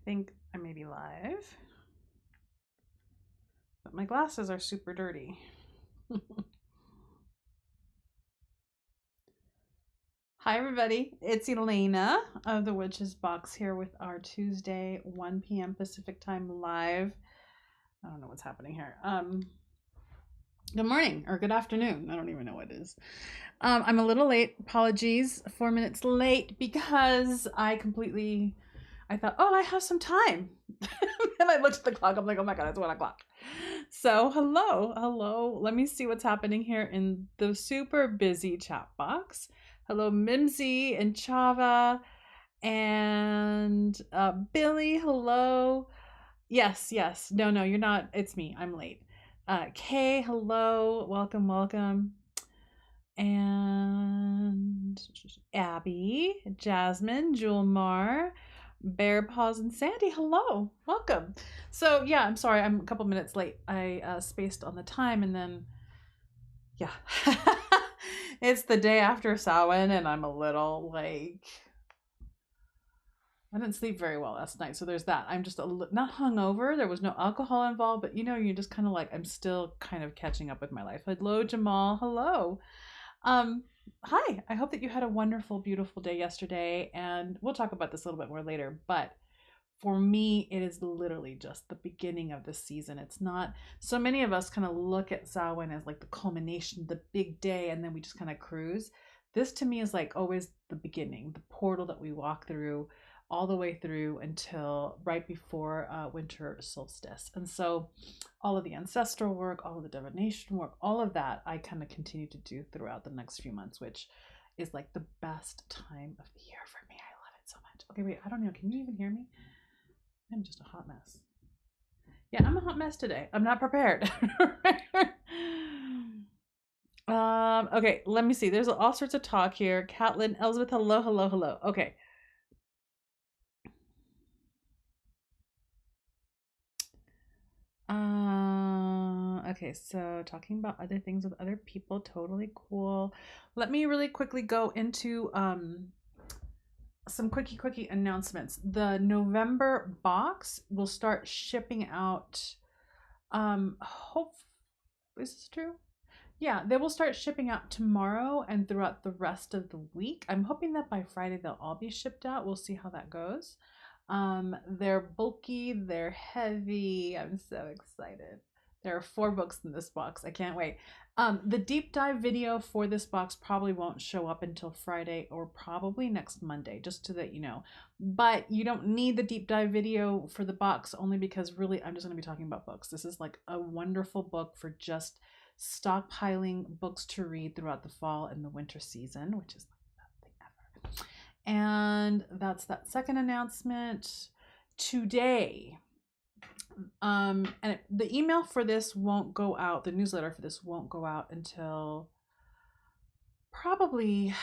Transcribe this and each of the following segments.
think I may be live, but my glasses are super dirty. Hi everybody, it's Elena of the Witches Box here with our Tuesday 1 p.m. Pacific time live. I don't know what's happening here. Good morning or good afternoon. I don't even know what it is. I'm a little late. Apologies, 4 minutes late because I thought, oh, I have some time. And I looked at the clock. I'm like, oh my God, it's 1 o'clock. So hello. Let me see what's happening here in the super busy chat box. Hello, Mimsy and Chava and Billy. Hello. Yes. No, you're not. It's me. I'm late. Kay, hello. Welcome. And Abby, Jasmine, Julmar, Bear Paws, and Sandy, hello. Welcome. So yeah, I'm sorry, I'm a couple minutes late. I spaced on the time, and then yeah. It's the day after Samhain, and I'm a little like, I didn't sleep very well last night, so there's that. I'm just not hungover. There was no alcohol involved, but you're just kind of like, I'm still kind of catching up with my life. Hello, Jamal. Hello. Hi. I hope that you had a wonderful, beautiful day yesterday, and we'll talk about this a little bit more later. But for me, it is literally just the beginning of the season. It's not, so many of us kind of look at Samhain as like the culmination, the big day, and then we just kind of cruise. This to me is like always the beginning, the portal that we walk through all the way through until right before winter solstice. And so all of the ancestral work, all of the divination work, all of that I kind of continue to do throughout the next few months, which is like the best time of the year for me. I love it so much. Okay, wait, I don't know. Can you even hear me? I'm just a hot mess. Yeah, I'm a hot mess today. I'm not prepared. Okay, let me see. There's all sorts of talk here. Catlin, Elizabeth, hello. Okay. Okay, so talking about other things with other people, totally cool. Let me really quickly go into some quickie announcements. The November box will start shipping out. Hope is this true? Yeah, they will start shipping out tomorrow and throughout the rest of the week. I'm hoping that by Friday they'll all be shipped out. We'll see how that goes. They're bulky, they're heavy. I'm so excited. There are 4 books in this box. I can't wait. The deep dive video for this box probably won't show up until Friday or probably next Monday, just so that you know. But you don't need the deep dive video for the box, only because really I'm just going to be talking about books. This is like a wonderful book for just stockpiling books to read throughout the fall and the winter season, which is like the best thing ever. And that's that second announcement. Today, and the email for this won't go out, the newsletter for this won't go out until probably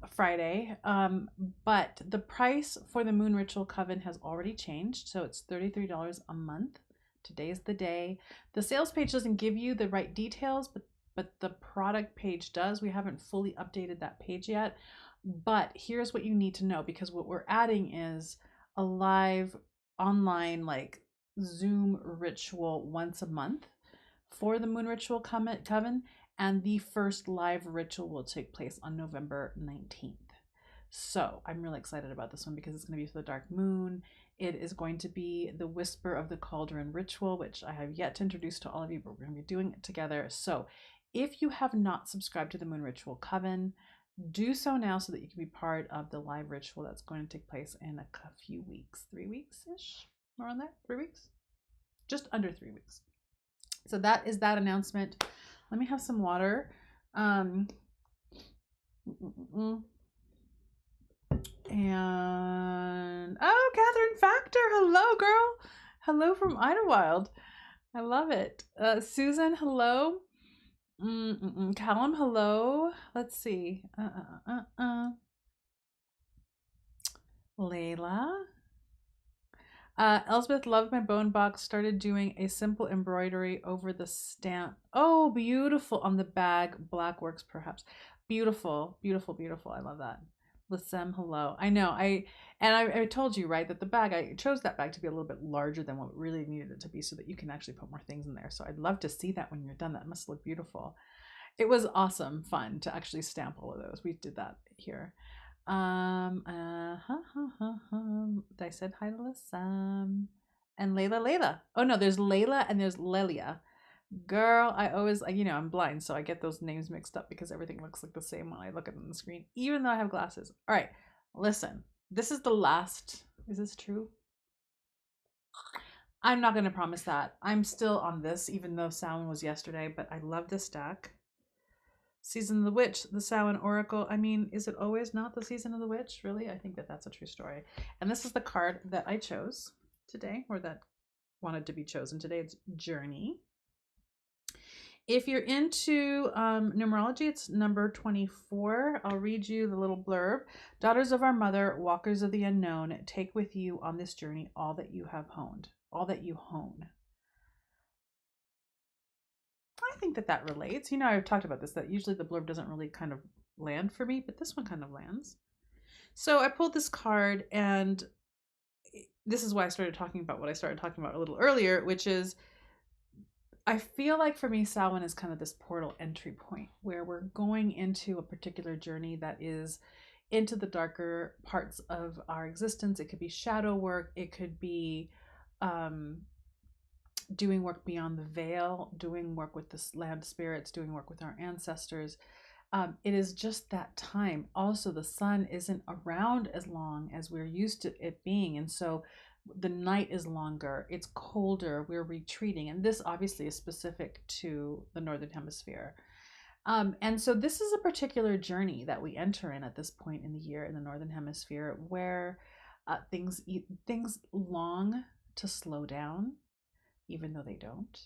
Friday. But the price for the Moon Ritual Coven has already changed, so it's $33 a month. Today's the day. The sales page doesn't give you the right details, but the product page does. We haven't fully updated that page yet. But here's what you need to know, because what we're adding is a live online like Zoom ritual once a month for the Moon Ritual Coven, and the first live ritual will take place on November 19th. So I'm really excited about this one because it's going to be for the dark moon. It is going to be the Whisper of the Cauldron ritual, which I have yet to introduce to all of you, but we're going to be doing it together. So if you have not subscribed to the Moon Ritual Coven, do so now so that you can be part of the live ritual that's going to take place in a few weeks, 3 weeks-ish, more on that, 3 weeks, just under 3 weeks. So that is that announcement. Let me have some water. And oh, Catherine Factor, hello girl. Hello from Idlewild. I love it. Susan, hello. Callum, hello. Let's see. Layla. Elspeth loved my bone box. Started doing a simple embroidery over the stamp. Oh, beautiful on the bag. Black works perhaps. Beautiful. I love that. Lissem, hello. I know. I told you, right, that the bag, I chose that bag to be a little bit larger than what really needed it to be so that you can actually put more things in there. So I'd love to see that when you're done. That must look beautiful. It was awesome fun to actually stamp all of those. We did that here. I said hi to Lissem. And Layla. Oh no, there's Layla and there's Lelia. Girl, I always, I'm blind, so I get those names mixed up because everything looks like the same when I look at it on the screen, even though I have glasses. All right, listen, this is the last. Is this true? I'm not going to promise that. I'm still on this, even though Samhain was yesterday, but I love this deck. Season of the Witch, the Samhain Oracle. I mean, is it always not the Season of the Witch? Really? I think that that's a true story. And this is the card that I chose today, or that wanted to be chosen today. It's Journey. If you're into numerology, it's number 24. I'll read you the little blurb. Daughters of our mother, walkers of the unknown, take with you on this journey all that you have honed, all that you hone. I think that that relates. I've talked about this, that usually the blurb doesn't really kind of land for me, but this one kind of lands. So I pulled this card, and this is why I started talking about what I started talking about a little earlier, which is I feel like for me, Samhain is kind of this portal entry point where we're going into a particular journey that is into the darker parts of our existence. It could be shadow work. It could be doing work beyond the veil, doing work with the land spirits, doing work with our ancestors. It is just that time. Also, the sun isn't around as long as we're used to it being. And so the night is longer, it's colder, we're retreating. And this obviously is specific to the Northern Hemisphere. And so this is a particular journey that we enter in at this point in the year in the Northern Hemisphere, where things long to slow down, even though they don't.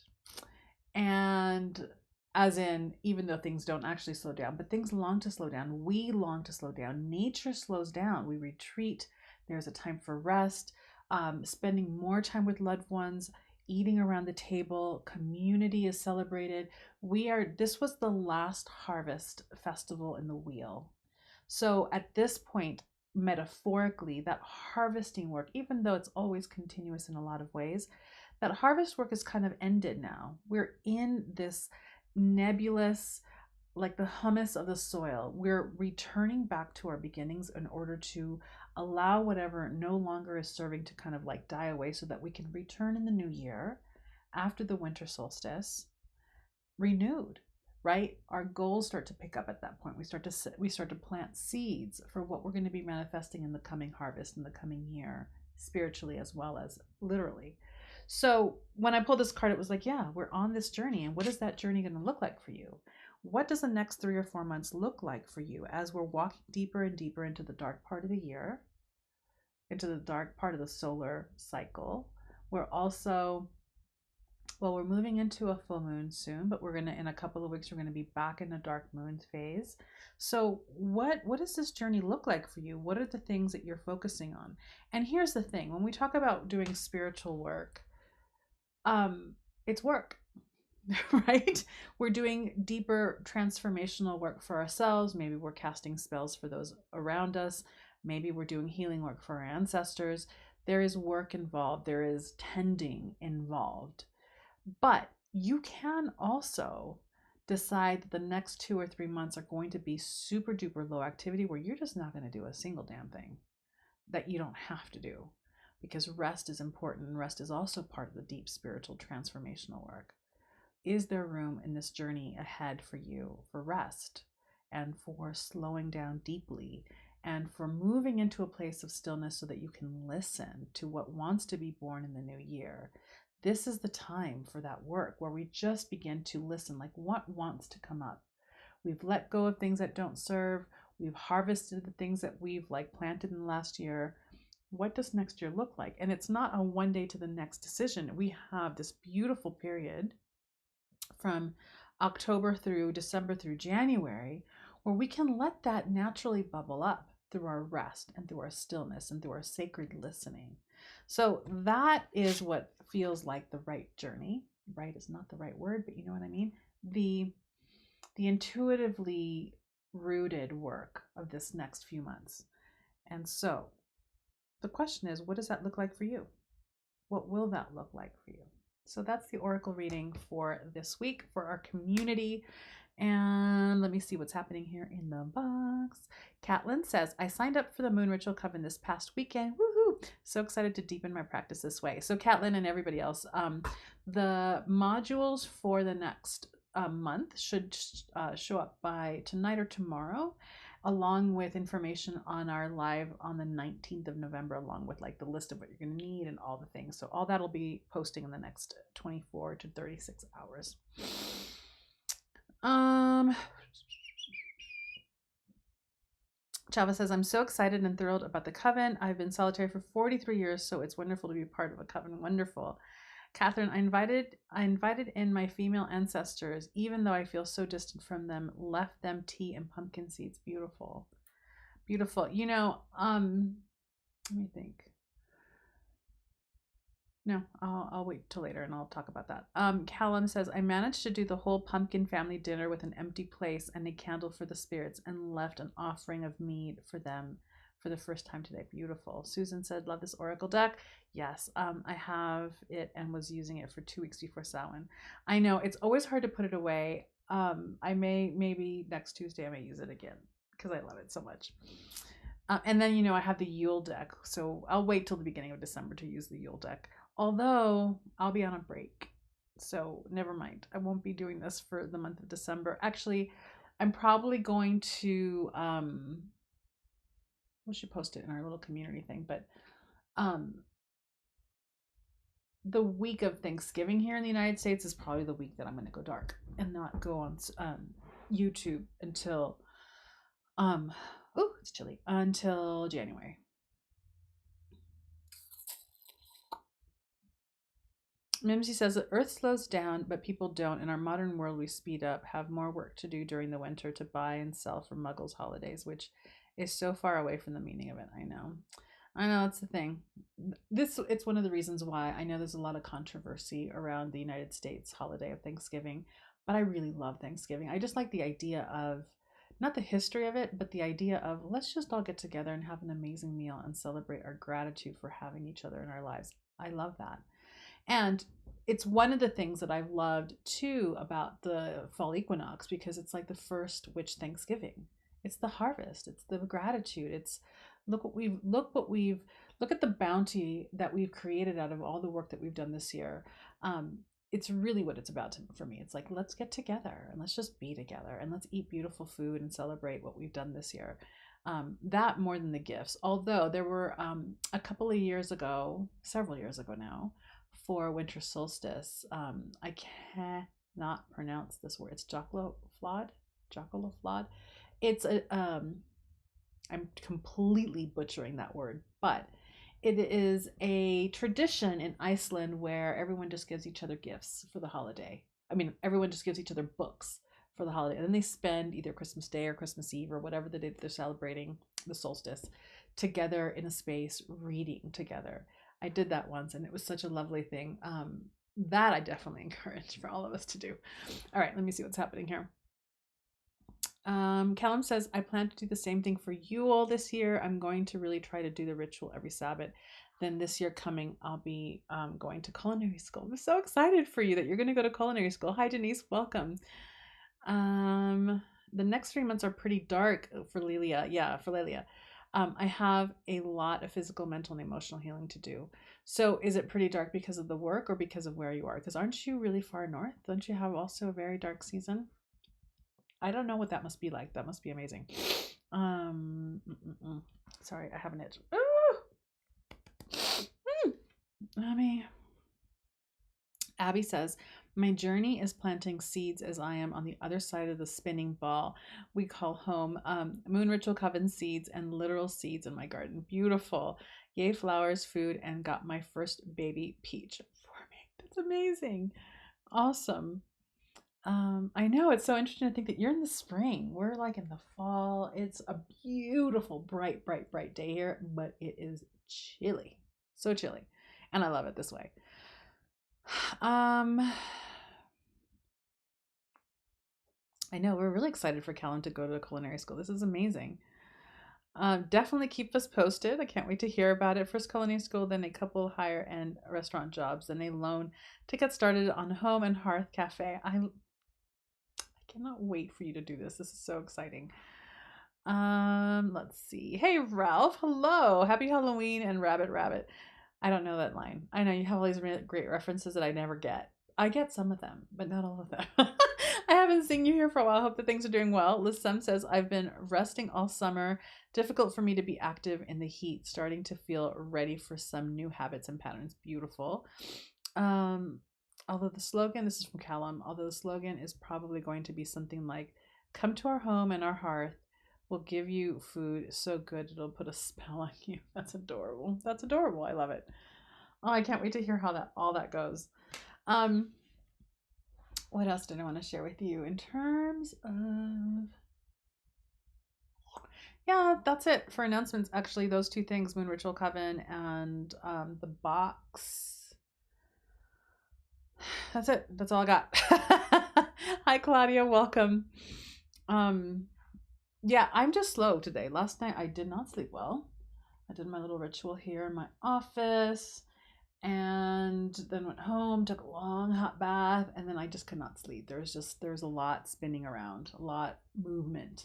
And as in, even though things don't actually slow down, but things long to slow down. We long to slow down. Nature slows down. We retreat. There's a time for rest, spending more time with loved ones, eating around the table. Community is celebrated. This was the last harvest festival in the wheel. So at this point, metaphorically, that harvesting work, even though it's always continuous in a lot of ways, that harvest work is kind of ended now. We're in this nebulous, like the humus of the soil. We're returning back to our beginnings in order to allow whatever no longer is serving to kind of like die away so that we can return in the new year after the winter solstice renewed, right? Our goals start to pick up at that point. We start to plant seeds for what we're going to be manifesting in the coming harvest in the coming year, spiritually as well as literally. So when I pulled this card, it was like, yeah, we're on this journey. And what is that journey going to look like for you? What does the next 3 or 4 months look like for you as we're walking deeper and deeper into the dark part of the year, into the dark part of the solar cycle? We're also, well, we're moving into a full moon soon, but in a couple of weeks, we're going to be back in a dark moon phase. So what does this journey look like for you? What are the things that you're focusing on? And here's the thing, when we talk about doing spiritual work, it's work, right? We're doing deeper transformational work for ourselves. Maybe we're casting spells for those around us. Maybe we're doing healing work for our ancestors. There is work involved. There is tending involved. But you can also decide that the next 2 or 3 months are going to be super duper low activity where you're just not going to do a single damn thing that you don't have to do. Because rest is important, and rest is also part of the deep spiritual transformational work. Is there room in this journey ahead for you for rest and for slowing down deeply and for moving into a place of stillness so that you can listen to what wants to be born in the new year? This is the time for that work where we just begin to listen, like what wants to come up. We've let go of things that don't serve. We've harvested the things that we've planted in the last year. What does next year look like? And it's not a one day to the next decision. We have this beautiful period from October through December through January where we can let that naturally bubble up through our rest and through our stillness and through our sacred listening. So that is what feels like the right journey. Right is not the right word, but you know what I mean? The intuitively rooted work of this next few months. And so the question is, what does that look like for you? What will that look like for you? So that's the Oracle reading for this week for our community. And let me see what's happening here in the box. Catlin says, I signed up for the Moon Ritual Coven this past weekend. Woohoo! So excited to deepen my practice this way. So Catlin and everybody else, the modules for the next month should show up by tonight or tomorrow, along with information on our live on the 19th of November, along with like the list of what you're going to need and all the things. So all that'll be posting in the next 24 to 36 hours. Chava says, I'm so excited and thrilled about the Coven. I've been solitary for 43 years, so it's wonderful to be part of a Coven. Wonderful. Catherine, I invited in my female ancestors, even though I feel so distant from them, left them tea and pumpkin seeds. Beautiful. Beautiful. You know, let me think. No, I'll wait till later and I'll talk about that. Callum says, I managed to do the whole pumpkin family dinner with an empty place and a candle for the spirits and left an offering of mead for them for the first time today. Beautiful. Susan said, love this oracle deck. Yes, I have it and was using it for 2 weeks before Samhain. I know it's always hard to put it away. Maybe next Tuesday I may use it again because I love it so much. And then, you know, I have the Yule deck, so I'll wait till the beginning of December to use the Yule deck. Although I'll be on a break, so never mind. I won't be doing this for the month of December. Actually, I'm probably going to we should post it in our little community thing, but the week of Thanksgiving here in the United States is probably the week that I'm going to go dark and not go on YouTube until it's chilly, until January. Mimsy says the earth slows down, but people don't. In our modern world, we speed up, have more work to do during the winter to buy and sell for Muggles holidays, which is so far away from the meaning of it. I know, it's the thing. It's one of the reasons why I know there's a lot of controversy around the United States holiday of Thanksgiving, but I really love Thanksgiving. I just like the idea of, not the history of it, but the idea of let's just all get together and have an amazing meal and celebrate our gratitude for having each other in our lives. I love that. And it's one of the things that I've loved too about the fall equinox, because it's like the first witch Thanksgiving. It's the harvest, it's the gratitude. It's look at the bounty that we've created out of all the work that we've done this year. It's really what it's about for me. It's like, let's get together and let's just be together and let's eat beautiful food and celebrate what we've done this year. That more than the gifts. Although there were a couple of years ago, several years ago now, for winter solstice. I cannot pronounce this word. It's Jockaloflod. It's a I'm completely butchering that word, but it is a tradition in Iceland where everyone just gives each other gifts for the holiday. I mean, everyone just gives each other books for the holiday. And then they spend either Christmas Day or Christmas Eve or whatever the day that they're celebrating the solstice together in a space reading together. I did that once and it was such a lovely thing. That I definitely encourage for all of us to do. All right, let me see what's happening here. Callum says, I plan to do the same thing for Yule this year. I'm going to really try to do the ritual every Sabbath. Then this year coming, I'll be going to culinary school. I'm so excited for you that you're going to go to culinary school. Hi, Denise. Welcome. The next 3 months are pretty dark for Lilia. Yeah, for Lilia. I have a lot of physical, mental, and emotional healing to do. So is it pretty dark because of the work or because of where you are? Because aren't you really far north? Don't you have also a very dark season? I don't know what that must be like. That must be amazing. Sorry, I have an itch. Abby says, my journey is planting seeds as I am on the other side of the spinning ball we call home. Moon Ritual Coven seeds and literal seeds in my garden. Beautiful. Yay, flowers, food, and got my first baby peach forming. That's amazing. Awesome. I know, it's so interesting to think that you're in the spring. We're like in the fall. It's a beautiful, bright day here, but it is chilly. So chilly. And I love it this way. I know, we're really excited for Callum to go to culinary school. This is amazing. Definitely keep us posted. I can't wait to hear about it. First culinary school, then a couple higher end restaurant jobs, then a loan to get started on home and hearth cafe. I cannot wait for you to do this. This is so exciting. Let's see. Hey Ralph, hello. Happy Halloween and Rabbit Rabbit. I don't know that line. I know you have all these really great references that I never get. I get some of them, but not all of them. I haven't seen you here for a while. Hope that things are doing well. Liz Sum says, I've been resting all summer. Difficult for me to be active in the heat. Starting to feel ready for some new habits and patterns. Beautiful. Although the slogan, this is from Callum, although the slogan is probably going to be something like, come to our home and our hearth. We'll give you food so good it'll put a spell on you. That's adorable. That's adorable. I love it. Oh, I can't wait to hear how that all that goes. What else did I want to share with you in terms of? Yeah, that's it for announcements. Actually, those two things, Moon Ritual Coven and the box. That's it. That's all I got. Hi, Claudia. Welcome. Yeah, I'm just slow today. Last night I did not sleep well. I did my little ritual here in my office and then went home, took a long hot bath, and then I just could not sleep. There's a lot spinning around, a lot movement.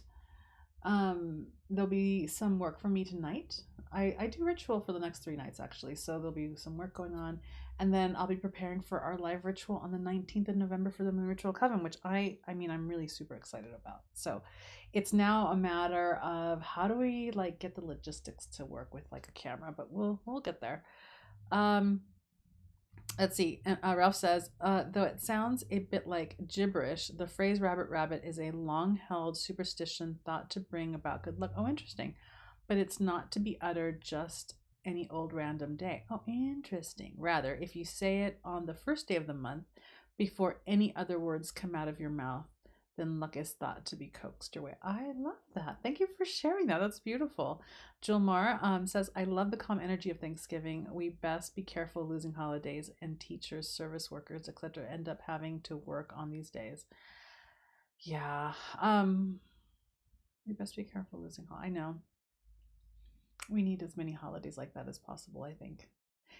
There'll be some work for me tonight. I do ritual for the next 3 nights actually, so there'll be some work going on, and then I'll be preparing for our live ritual on the 19th of November for the Moon Ritual Coven, which I mean I'm really super excited about. So it's now a matter of how do we like get the logistics to work with like a camera, but we'll get there. Let's see. Ralph says, though it sounds a bit like gibberish, the phrase rabbit rabbit is a long held superstition thought to bring about good luck. Oh, interesting. But it's not to be uttered just any old random day. Oh, interesting. Rather, if you say it on the first day of the month before any other words come out of your mouth, then luck is thought to be coaxed away. I love that. Thank you for sharing that. That's beautiful. Jilmar says, I love the calm energy of Thanksgiving. We best be careful losing holidays, and teachers, service workers, etc. end up having to work on these days. Yeah. We best be careful losing I know. We need as many holidays like that as possible, I think.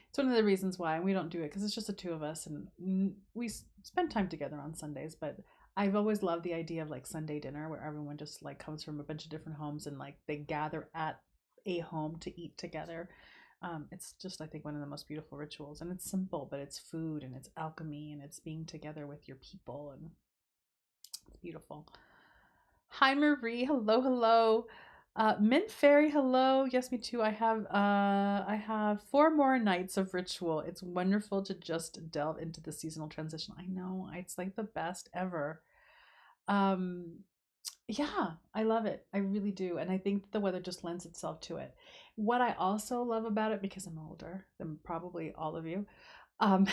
It's one of the reasons why we don't do it, because it's just the two of us and we spend time together on Sundays, but I've always loved the idea of like Sunday dinner where everyone just like comes from a bunch of different homes and like they gather at a home to eat together. It's just, I think, one of the most beautiful rituals, and it's simple, but it's food and it's alchemy and it's being together with your people, and it's beautiful. Hi Marie, hello, hello. Mint Fairy, hello. Yes, me too. I have 4 more nights of ritual. It's wonderful to just delve into the seasonal transition. I know, it's like the best ever. Yeah, I love it. I really do. And I think the weather just lends itself to it. What I also love about it, because I'm older than probably all of you, um,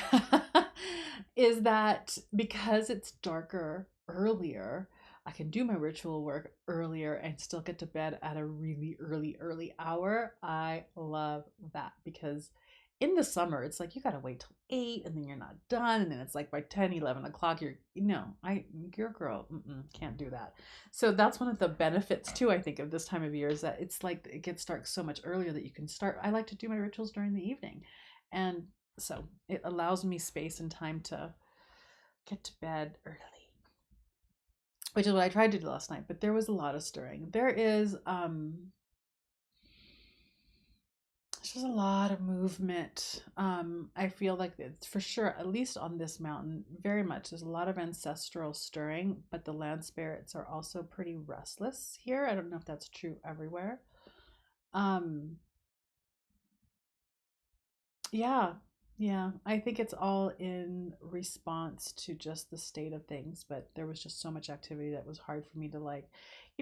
is that because it's darker earlier, I can do my ritual work earlier and still get to bed at a really early hour. I love that, because in the summer it's like you gotta wait till 8 and then you're not done, and then it's like by 10, 11 o'clock you're your girl can't do that. So that's one of the benefits too, I think, of this time of year, is that it's like it gets dark so much earlier that you can start. I like to do my rituals during the evening, and so it allows me space and time to get to bed early, which is what I tried to do last night, but there was a lot of stirring. There's just a lot of movement. I feel like it's for sure, at least on this mountain, very much there's a lot of ancestral stirring, but the land spirits are also pretty restless here. I don't know if that's true everywhere. Yeah, yeah. I think it's all in response to just the state of things, but there was just so much activity that was hard for me to like,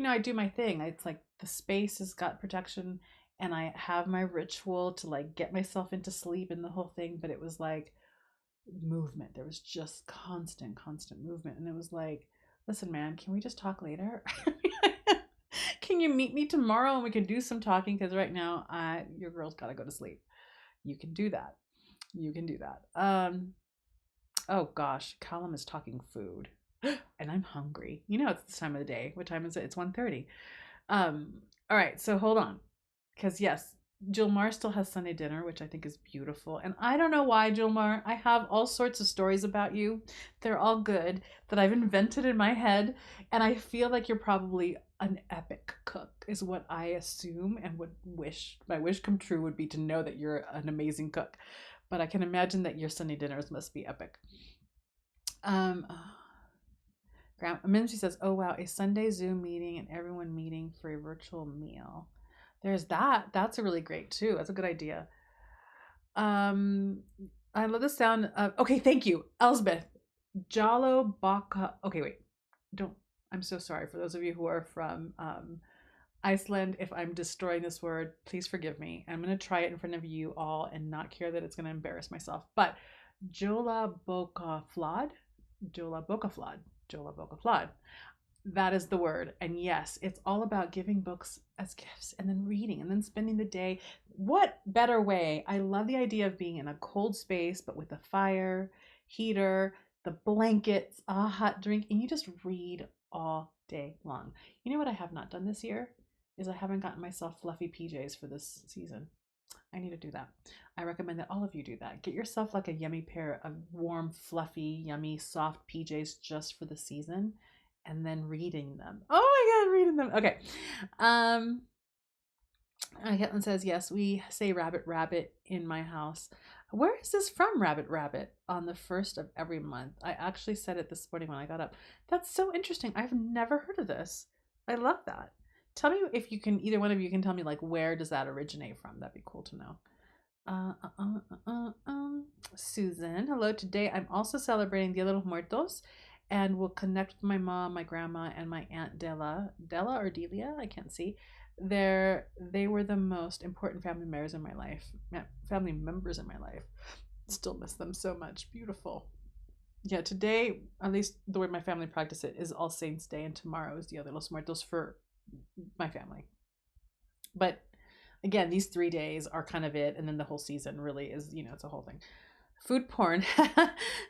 I do my thing. It's like the space has got protection and I have my ritual to like get myself into sleep and the whole thing, but it was like movement. There was just constant movement. And it was like, listen, man, can we just talk later? Can you meet me tomorrow and we can do some talking? Because right now, your girl's got to go to sleep. You can do that. You can do that. Oh gosh, Callum is talking food, and I'm hungry. It's this time of the day. What time is it? It's 1:30. All right, so hold on. Because yes, Jilmar still has Sunday dinner, which I think is beautiful. And I don't know why, Jilmar. I have all sorts of stories about you. They're all good that I've invented in my head. And I feel like you're probably an epic cook, is what I assume and would wish. My wish come true would be to know that you're an amazing cook. But I can imagine that your Sunday dinners must be epic. Grandma Mimsy says, "Oh wow, a Sunday Zoom meeting and everyone meeting for a virtual meal." There's that. That's a really great too. That's a good idea. Um, I love the sound of. Okay, thank you, Elsbeth. Jalo Baka. Okay, wait. Don't. I'm so sorry for those of you who are from Iceland. If I'm destroying this word, please forgive me. I'm gonna try it in front of you all and not care that it's gonna embarrass myself. But Jola Boka Flod. Jola Boka Flod. Jola Boka Flod. That is the word. And yes, it's all about giving books as gifts and then reading and then spending the day. What better way? I love the idea of being in a cold space, but with a fire, heater, the blankets, a hot drink, and you just read all day long. You know what I have not done this year? Is I haven't gotten myself fluffy PJs for this season. I need to do that. I recommend that all of you do that. Get yourself like a yummy pair of warm, fluffy, yummy, soft PJs just for the season and then reading them. Oh my god, reading them. Okay. Caitlin says, yes, we say rabbit rabbit in my house. Where is this from, rabbit rabbit? On the first of every month. I actually said it this morning when I got up. That's so interesting. I've never heard of this. I love that. Tell me if you can, either one of you can tell me, like, where does that originate from? That'd be cool to know. Susan, hello. Today I'm also celebrating Dia de los Muertos and will connect with my mom, my grandma, and my aunt Della. Della or Delia? I can't see. They were the most important family members in my life. Family members in my life. Still miss them so much. Beautiful. Yeah, today, at least the way my family practice it, is All Saints Day, and tomorrow is Dia de los Muertos for my family. But again, these 3 days are kind of it, and then the whole season really is, it's a whole thing. Food porn.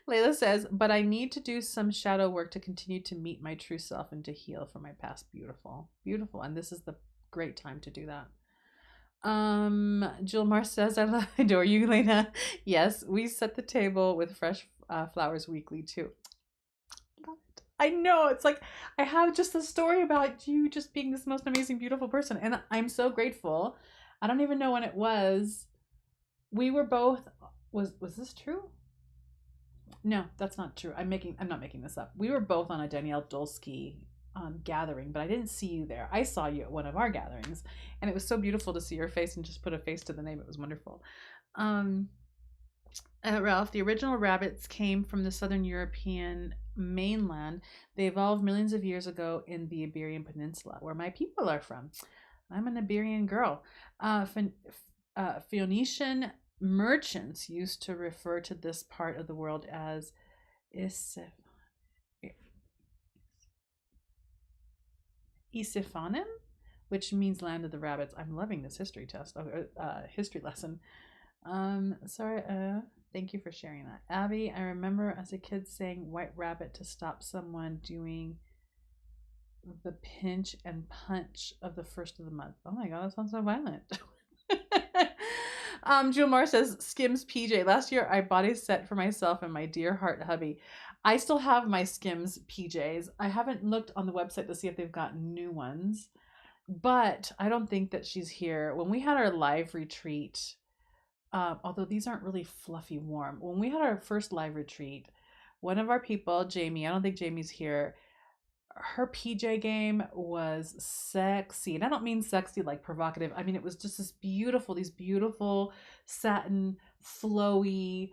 Layla says, but I need to do some shadow work to continue to meet my true self and to heal from my past. Beautiful. Beautiful. And this is the great time to do that. Jill Mar says, I adore you, Lena. Yes, we set the table with fresh flowers weekly too. I know, it's like I have just a story about you just being this most amazing, beautiful person, and I'm so grateful. I don't even know when it was. We were both. Was this true? No, that's not true. I'm not making this up. We were both on a Danielle Dulski gathering, but I didn't see you there. I saw you at one of our gatherings, and it was so beautiful to see your face and just put a face to the name. It was wonderful. Ralph, the original rabbits came from the southern European mainland. They evolved millions of years ago in the Iberian Peninsula, where my people are from. I'm an Iberian girl. Phoenician merchants used to refer to this part of the world as Isiphanim, which means land of the rabbits. I'm loving this history test, history lesson. Sorry, thank you for sharing that. Abby, I remember as a kid saying white rabbit to stop someone doing the pinch and punch of the first of the month. Oh my god, that sounds so violent. Jill Moore says, Skims PJ. Last year I bought a set for myself and my dear heart hubby. I still have my Skims PJs. I haven't looked on the website to see if they've got new ones, but I don't think that she's here. When we had our live retreat, although these aren't really fluffy warm, when we had our first live retreat, one of our people, Jamie, I don't think Jamie's here, her PJ game was sexy. And I don't mean sexy like provocative. I mean, it was just these beautiful satin, flowy,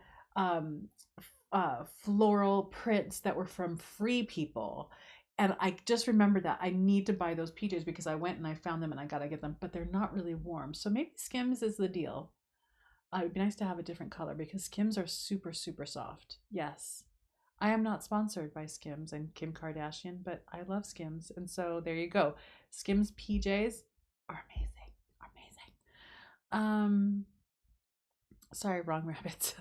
floral prints that were from Free People. And I just remember that I need to buy those PJs because I went and I found them and I got to get them, but they're not really warm. So maybe Skims is the deal. It would be nice to have a different color because Skims are super, super soft. Yes. I am not sponsored by Skims and Kim Kardashian, but I love Skims. And so there you go. Skims PJs are amazing. Amazing. Sorry, wrong rabbit.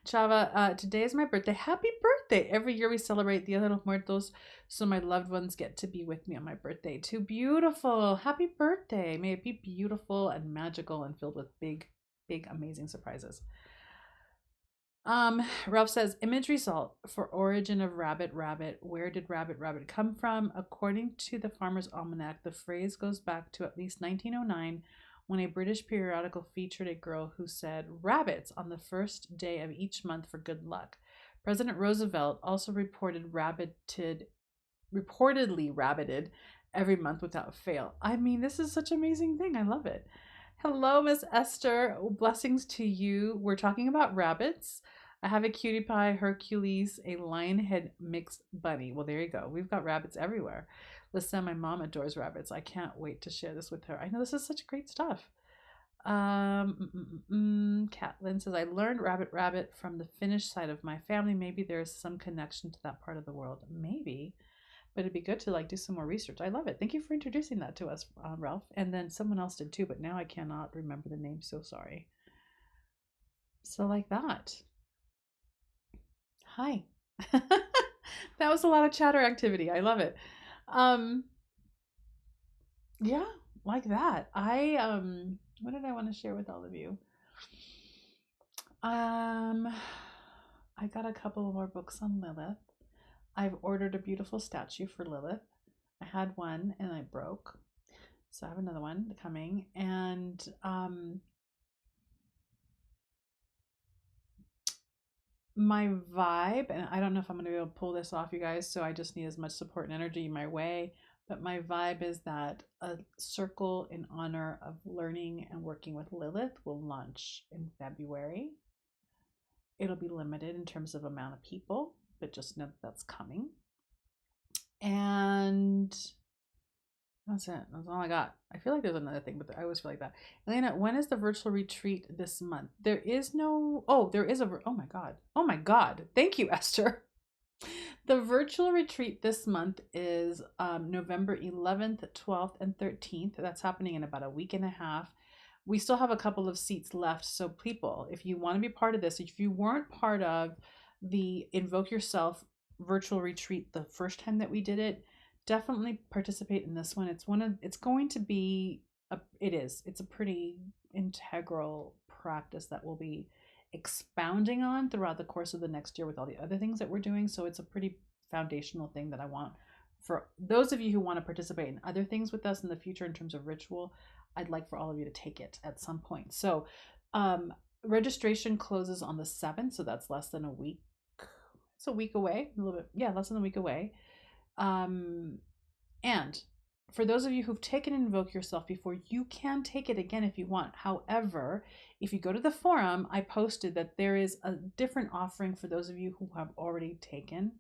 Chava, today is my birthday. Happy birthday! Every year we celebrate Dia de los Muertos, so my loved ones get to be with me on my birthday too. Beautiful. Happy birthday. May it be beautiful and magical and filled with big, big, amazing surprises. Ralph says, image result for origin of rabbit rabbit. Where did rabbit rabbit come from? According to the Farmer's Almanac, the phrase goes back to at least 1909 when a British periodical featured a girl who said rabbits on the first day of each month for good luck. President Roosevelt also reportedly rabbited every month without fail. I mean, this is such an amazing thing. I love it. Hello, Miss Esther. Blessings to you. We're talking about rabbits. I have a cutie pie, Hercules, a lionhead mixed bunny. Well, there you go. We've got rabbits everywhere. Listen, my mom adores rabbits. I can't wait to share this with her. I know this is such great stuff. Catlin says, I learned rabbit rabbit from the Finnish side of my family. Maybe there's some connection to that part of the world. Maybe. But it'd be good to do some more research. I love it. Thank you for introducing that to us, Ralph. And then someone else did too, but now I cannot remember the name. So sorry. So like that. Hi. That was a lot of chatter activity. I love it. Yeah, like that. What did I want to share with all of you? I got a couple more books on Lilith. I've ordered a beautiful statue for Lilith. I had one and I broke. So I have another one coming. And my vibe, and I don't know if I'm going to be able to pull this off, you guys, so I just need as much support and energy my way. But my vibe is that a circle in honor of learning and working with Lilith will launch in February. It'll be limited in terms of amount of people, but just know that that's coming. And that's it. That's all I got. I feel like there's another thing, but I always feel like that. Elena, when is the virtual retreat this month? There is no. Oh, there is a. Oh my god. Oh my god. Thank you, Esther. The virtual retreat this month is November 11th, 12th, and 13th. That's happening in about a week and a half. We still have a couple of seats left. So people, if you want to be part of this, if you weren't part of the Invoke Yourself virtual retreat the first time that we did it, definitely participate in this one. It's going to be it's a pretty integral practice that we'll be expounding on throughout the course of the next year with all the other things that we're doing. So it's a pretty foundational thing that I want for those of you who want to participate in other things with us in the future in terms of ritual. I'd like for all of you to take it at some point. So registration closes on the 7th, so that's less than a week. It's a week away, a little bit, yeah, less than a week away. And for those of you who've taken Invoke Yourself before, you can take it again if you want. However, if you go to the forum, I posted that there is a different offering for those of you who have already taken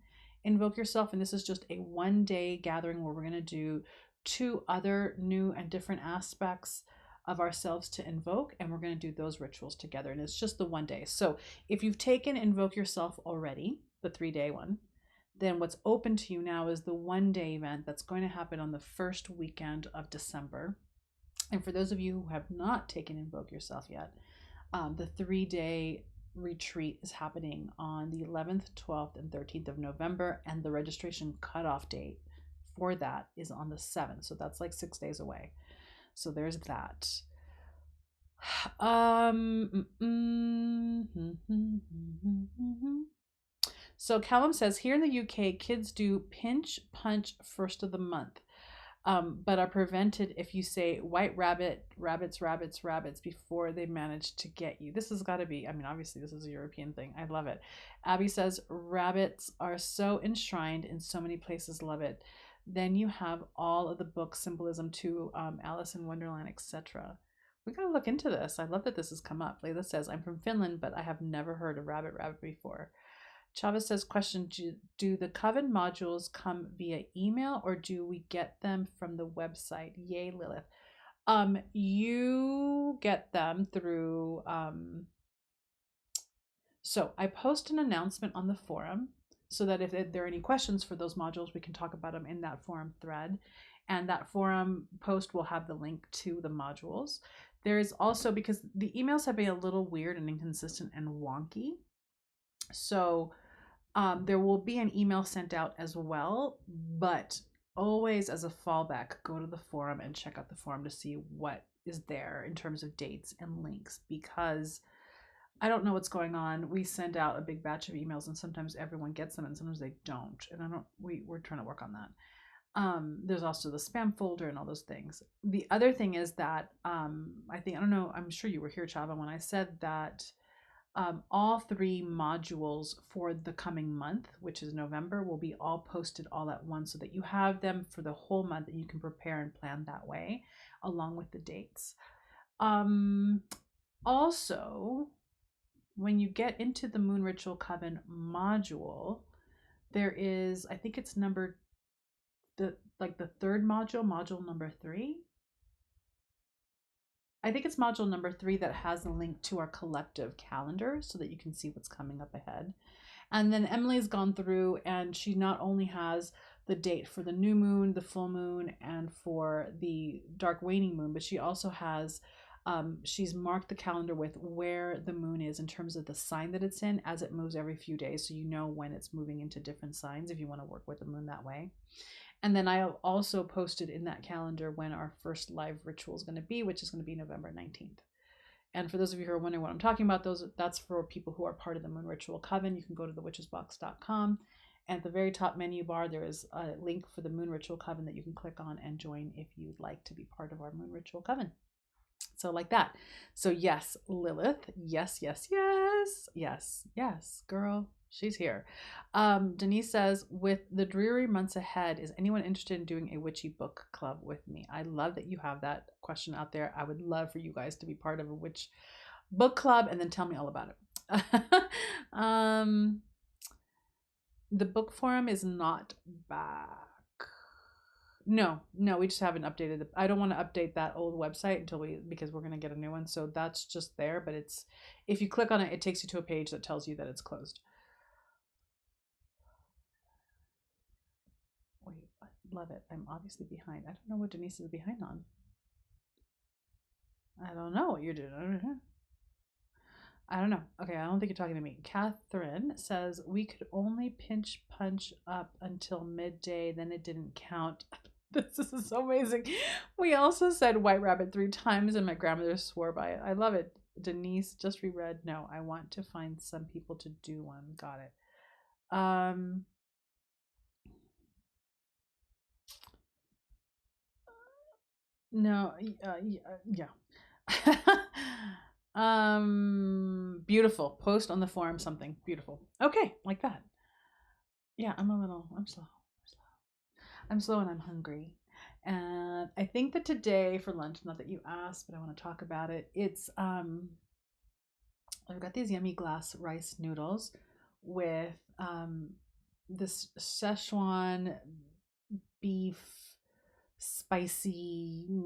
Invoke Yourself. And this is just a one-day gathering where we're going to do 2 other new and different aspects of ourselves to invoke. And we're going to do those rituals together. And it's just the one day. So if you've taken Invoke Yourself already, the 3-day one, then what's open to you now is the one-day event that's going to happen on the first weekend of December. And for those of you who have not taken Invoke Yourself yet, the 3-day retreat is happening on the 11th, 12th, and 13th of November, and the registration cutoff date for that is on the 7th. So that's like 6 days away. So there's that. So Callum says, here in the UK, kids do pinch punch first of the month, but are prevented if you say white rabbit, rabbits, rabbits, rabbits before they manage to get you. This has got to be, I mean, obviously this is a European thing. I love it. Abby says, rabbits are so enshrined in so many places. Love it. Then you have all of the book symbolism to Alice in Wonderland, etc. We got to look into this. I love that this has come up. Layla says, I'm from Finland, but I have never heard of rabbit rabbit before. Chavez says, question, do the Coven modules come via email or do we get them from the website? Yay, Lilith. You get them through, so I post an announcement on the forum so that if there are any questions for those modules, we can talk about them in that forum thread. And that forum post will have the link to the modules. There is also, because the emails have been a little weird and inconsistent and wonky, so there will be an email sent out as well, but always as a fallback, go to the forum and check out the forum to see what is there in terms of dates and links, because I don't know what's going on. We send out a big batch of emails and sometimes everyone gets them and sometimes they don't. And we're trying to work on that. There's also the spam folder and all those things. The other thing is that I'm sure you were here, Chava, when I said that all 3 modules for the coming month, which is November, will be all posted all at once so that you have them for the whole month and you can prepare and plan that way along with the dates. Also, when you get into the Moon Ritual Coven module, there is, I think it's the 3rd module number 3. I think it's module number 3 that has a link to our collective calendar so that you can see what's coming up ahead. And then Emily's gone through and she not only has the date for the new moon, the full moon, and for the dark waning moon, but she also has, she's marked the calendar with where the moon is in terms of the sign that it's in as it moves every few days. So you know when it's moving into different signs if you want to work with the moon that way. And then I have also posted in that calendar when our first live ritual is going to be, which is going to be November 19th. And for those of you who are wondering what I'm talking about, that's for people who are part of the Moon Ritual Coven. You can go to thewitchesbox.com. And at the very top menu bar, there is a link for the Moon Ritual Coven that you can click on and join if you'd like to be part of our Moon Ritual Coven. So like that. So yes, Lilith. Yes, yes, yes. Yes, yes, girl. She's here. Denise says, with the dreary months ahead, is anyone interested in doing a witchy book club with me? I love that you have that question out there. I would love for you guys to be part of a witch book club and then tell me all about it. The book forum is not back. No, we just haven't updated it. I don't want to update that old website because we're going to get a new one. So that's just there, but if you click on it, it takes you to a page that tells you that it's closed. Wait, I love it. I'm obviously behind. I don't know what Denise is behind on. I don't know what you're doing. I don't know. Okay, I don't think you're talking to me. Catherine says, we could only pinch punch up until midday, then it didn't count. This is so amazing. We also said white rabbit 3 times and my grandmother swore by it. I love it. Denise just reread. No, I want to find some people to do one. Got it. No, yeah. Beautiful. Post on the forum something beautiful. Okay, like that. Yeah, I'm slow. I'm slow and I'm hungry. And I think that today for lunch, not that you asked, but I want to talk about it. It's I've got these yummy glass rice noodles with this Szechuan beef spicy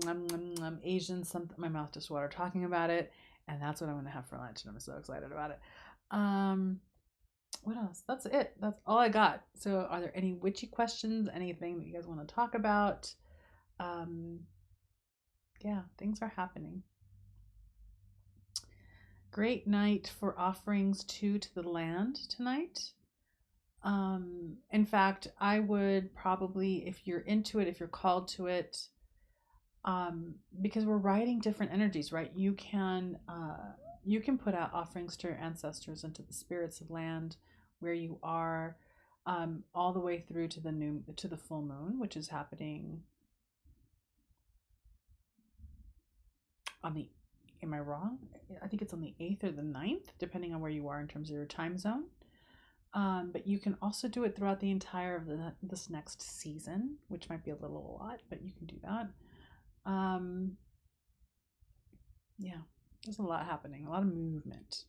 Asian something. My mouth just watered talking about it, and that's what I'm gonna have for lunch, and I'm so excited about it. What else? That's it. That's all I got. So are there any witchy questions? Anything that you guys want to talk about? Yeah, things are happening. Great night for offerings to the land tonight. In fact, I would probably, if you're into it, if you're called to it, because we're riding different energies, right? You can put out offerings to your ancestors and to the spirits of land where you are, all the way through to the full moon, which is happening on the, am I wrong? I think it's on the 8th or the 9th, depending on where you are in terms of your time zone. But you can also do it throughout the entire of this next season, which might be a lot, but you can do that. Yeah, there's a lot happening, a lot of movement.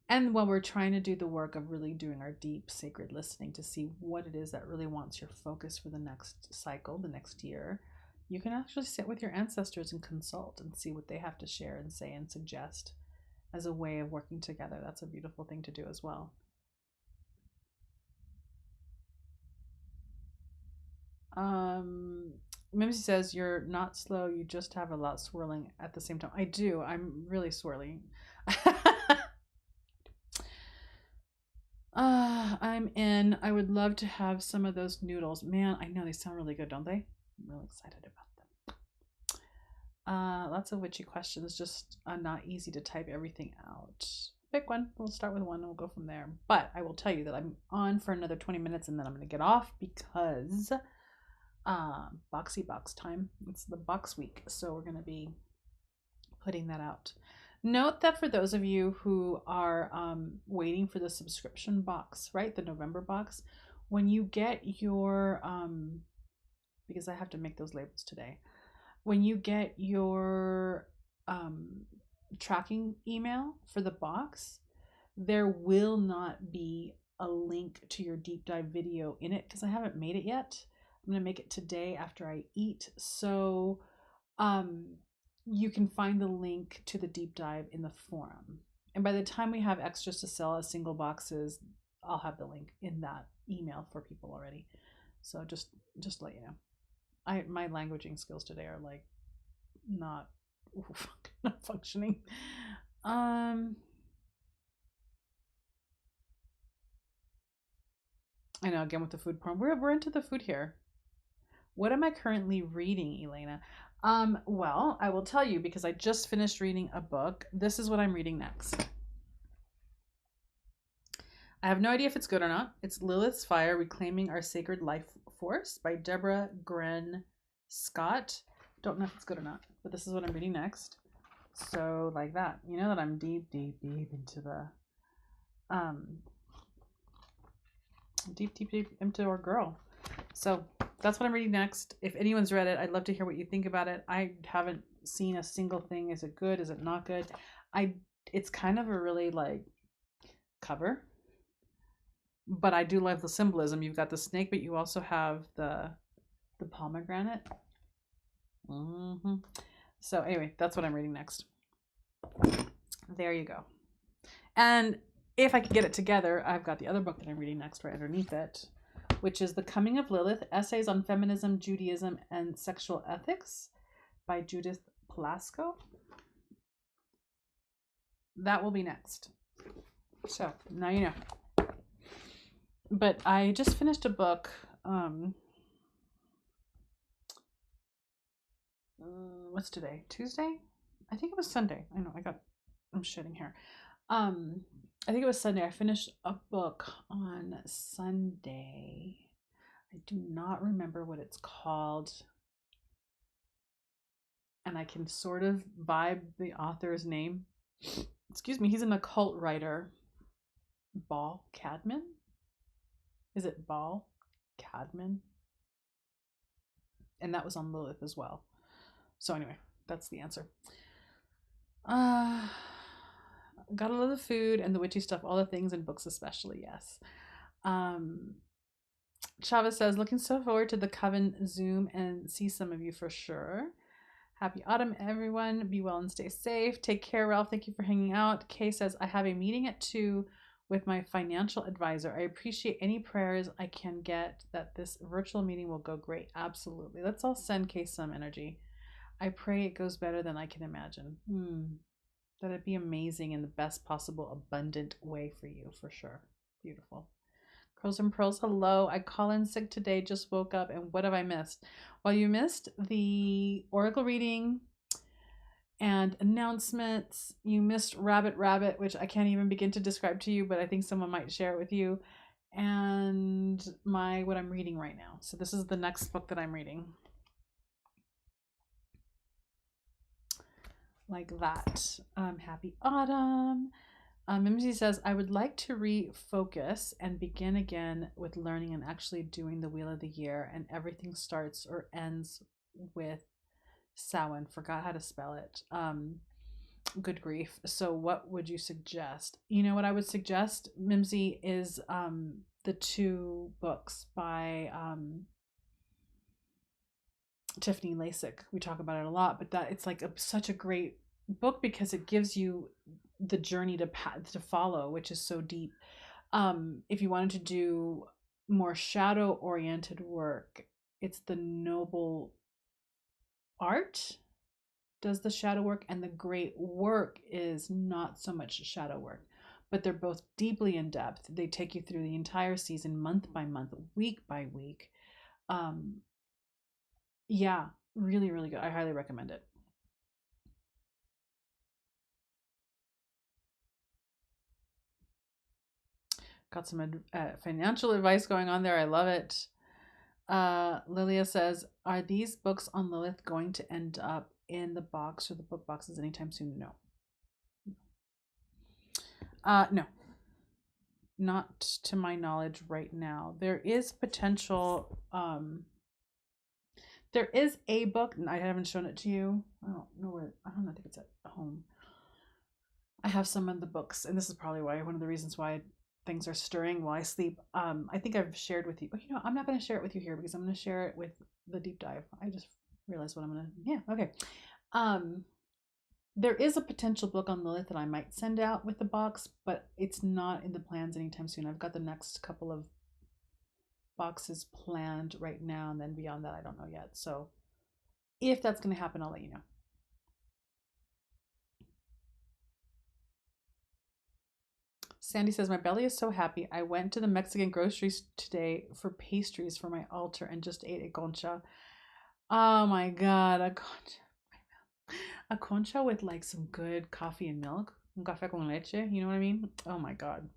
And while we're trying to do the work of really doing our deep sacred listening to see what it is that really wants your focus for the next cycle, the next year, you can actually sit with your ancestors and consult and see what they have to share and say and suggest as a way of working together. That's a beautiful thing to do as well. Mimsy says, you're not slow, you just have a lot swirling at the same time. I do. I'm really swirly. I'm in. I would love to have some of those noodles. Man, I know they sound really good, don't they? I'm really excited about them. Lots of witchy questions, just not easy to type everything out. Pick one. We'll start with one and we'll go from there. But I will tell you that I'm on for another 20 minutes and then I'm going to get off because boxy box time. It's the box week. So we're going to be putting that out. Note that for those of you who are waiting for the subscription box, right? The November box, when you get your, because I have to make those labels today, when you get your tracking email for the box, there will not be a link to your deep dive video in it because I haven't made it yet. I'm going to make it today after I eat. So, you can find the link to the deep dive in the forum. And by the time we have extras to sell as single boxes, I'll have the link in that email for people already. So just let you know. My languaging skills today are like not functioning. I know, again with the food porn. We're into the food here. What am I currently reading, Elena? Well, I will tell you because I just finished reading a book. This is what I'm reading next. I have no idea if it's good or not. It's Lilith's Fire, Reclaiming Our Sacred Life Force by Deborah Gren Scott. Don't know if it's good or not, but this is what I'm reading next. So like that, you know that I'm deep into the, deep into our girl. So that's what I'm reading next. If anyone's read it, I'd love to hear what you think about it. I haven't seen a single thing. Is it good? Is it not good? It's kind of a really like cover, but I do love the symbolism. You've got the snake, but you also have the pomegranate. So anyway, that's what I'm reading next. There you go. And if I could get it together, I've got the other book that I'm reading next right underneath it, which is The Coming of Lilith, Essays on Feminism, Judaism, and Sexual Ethics by Judith Palasko. That will be next. So now you know. But I just finished a book. What's today? Tuesday? I think it was Sunday. I know I'm shitting here. I think it was Sunday. I finished a book on Sunday. I do not remember what it's called. And I can sort of vibe the author's name. Excuse me, he's an occult writer. Ball Cadman? Is it Ball Cadman? And that was on Lilith as well. So anyway, that's the answer. Gotta love the food and the witchy stuff, all the things and books especially, yes. Chavez says, looking so forward to the Coven Zoom and see some of you for sure. Happy autumn, everyone. Be well and stay safe. Take care, Ralph. Thank you for hanging out. Kay says, I have a meeting at 2 with my financial advisor. I appreciate any prayers I can get that this virtual meeting will go great. Absolutely. Let's all send Kay some energy. I pray it goes better than I can imagine. That'd be amazing in the best possible abundant way for you, for sure. Beautiful. Curls and Pearls, hello. I call in sick today, just woke up, and what have I missed? Well, you missed the Oracle reading and announcements. You missed Rabbit, which I can't even begin to describe to you, but I think someone might share it with you. And what I'm reading right now. So this is the next book that I'm reading. Like that. Happy autumn. Mimsy says, I would like to refocus and begin again with learning and actually doing the Wheel of the Year, and everything starts or ends with Samhain. Forgot how to spell it. Good grief. So what would you suggest? You know what I would suggest, Mimsy, is the 2 books by Tiffany Lazic. We talk about it a lot, but that it's like such a great book because it gives you the journey to follow, which is so deep. If you wanted to do more shadow oriented work, it's the Noble art does the shadow work, and the great work is not so much shadow work, but they're both deeply in depth. They take you through the entire season, month by month, week by week. Yeah, really, really good. I highly recommend it. Got some financial advice going on there. I love it. Lilia says, are these books on Lilith going to end up in the box or the book boxes anytime soon? No. No. Not to my knowledge right now. There is potential. There is a book, and I haven't shown it to you. I don't know where. I don't know. I think it's at home. I have some of the books, and this is probably why one of the reasons why things are stirring while I sleep. I think I've shared with you. But I'm not going to share it with you here because I'm going to share it with the deep dive. I just realized what I'm going to. Yeah. Okay. There is a potential book on Lilith that I might send out with the box, but it's not in the plans anytime soon. I've got the next couple of boxes planned right now, and then beyond that, I don't know yet. So if that's going to happen, I'll let you know. Sandy says, my belly is so happy. I went to the Mexican groceries today for pastries for my altar and just ate a concha. Oh my God, a concha. A concha with like some good coffee and milk. Un café con leche, you know what I mean? Oh my God.